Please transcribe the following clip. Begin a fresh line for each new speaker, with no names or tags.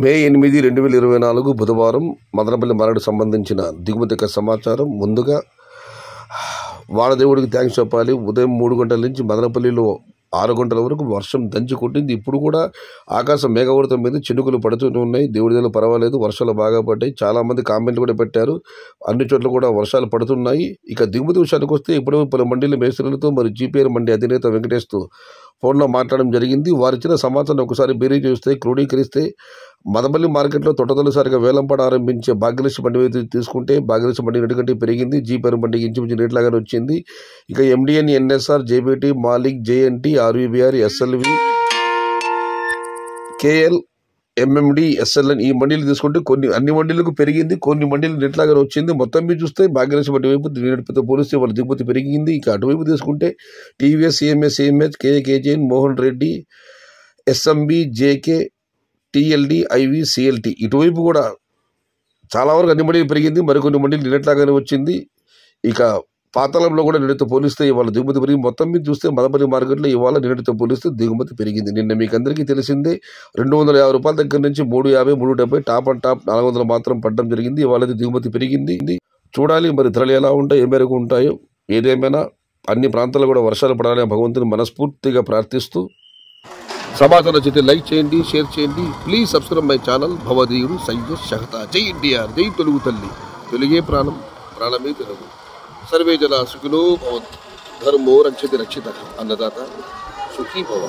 మే 8, 2024 బుధవారం మదనపల్లి మరడు సంబంధించిన దిగుమతి సమాచారం. ముందుగా వానదేవుడికి థ్యాంక్స్ చెప్పాలి. ఉదయం 3 గంటల నుంచి మదనపల్లిలో 6 గంటల వరకు వర్షం దంచి కొట్టింది. ఇప్పుడు కూడా ఆకాశం మేఘావృతం మీద చినుకులు పడుతూనే ఉన్నాయి. దేవుడి దగ్గర పర్వాలేదు, వర్షాలు బాగా పడ్డాయి. చాలామంది కామెంట్లు కూడా పెట్టారు, అన్ని చోట్ల కూడా వర్షాలు పడుతున్నాయి. ఇక దిగుమతి విషయానికి వస్తే ఇప్పుడు పలు మండీల మేస్త్రులతో మరి జీపీఆర్ మండీ అధినేత వెంకటేష్తో ఫోన్లో మాట్లాడడం జరిగింది. వారిచ్చిన సమాచారం ఒకసారి బేరీ చేస్తే క్రోడీకరిస్తే మదనపల్లి మార్కెట్లో తొట్టతొలిసారిగా వేలంపాట ఆరంభించే భాగ్యలక్ష్మి బండి మీద తీసుకుంటే భాగ్యలక్ష్మి బండి 2 గంటలు పెరిగింది. జీపీఆర్ బండికి ఇంచుమించు రేట్లాగానే వచ్చింది. ఇక MDN, NSR, JBT, Malik, JNT, RVBR, SLV, KL, MMD, SLN ఈ మండీలు తీసుకుంటే అన్ని మండీలకు పెరిగింది. కొన్ని మండీలు నెట్లాగానే వచ్చింది. మొత్తం మీద చూస్తే భాగ్యలక్ష్మి బండి వైపు నేటితో పోలిస్తే వాళ్ళ దిగుమతి పెరిగింది. ఇక అటువైపు తీసుకుంటే TVS, CMS, KJN, Mohan Reddy, SMB, JK, TLD, IV, CLT ఇటువైపు కూడా చాలా వరకు అన్ని మండీలు పెరిగింది. మరికొన్ని మండీలు నిన్నట్లాగానే వచ్చింది. ఇక పాతాళంలో కూడా నిన్నటితో పోలిస్తే ఇవాళ దిగుమతి పెరిగింది. మొత్తం మీద చూస్తే మదనపల్లి మార్కెట్లో ఇవాళ నిన్నటితో పోలిస్తే దిగుమతి పెరిగింది. నిన్న మీకు అందరికీ తెలిసిందే, 250 రూపాయల దగ్గర నుంచి 350, 370 టాప్ అండ్ టాప్ 400 మాత్రం పడడం జరిగింది. ఇవాళ దిగుమతి పెరిగింది. చూడాలి మరి ధరలు ఎలా ఉంటాయో, ఏ మేరకు ఉంటాయో. ఏదేమైనా అన్ని ప్రాంతాల్లో కూడా వర్షాలు పడాలని భగవంతుని మనస్ఫూర్తిగా ప్రార్థిస్తూ, సమాచారం నచ్చితే లైక్ చేయండి, షేర్ చేయండి. Please subscribe my channel. భవదీయుడు సయ్యద్ షహతా. జై ఎన్టీఆర్, జై తెలుగు తల్లి, తెలుగే ప్రాణం, ప్రాణమే తెలుగు. సర్వే జన సుఖినో భవంతు. ధర్మో రక్షతి రక్షిత. అన్నదాత సుఖీ భవ.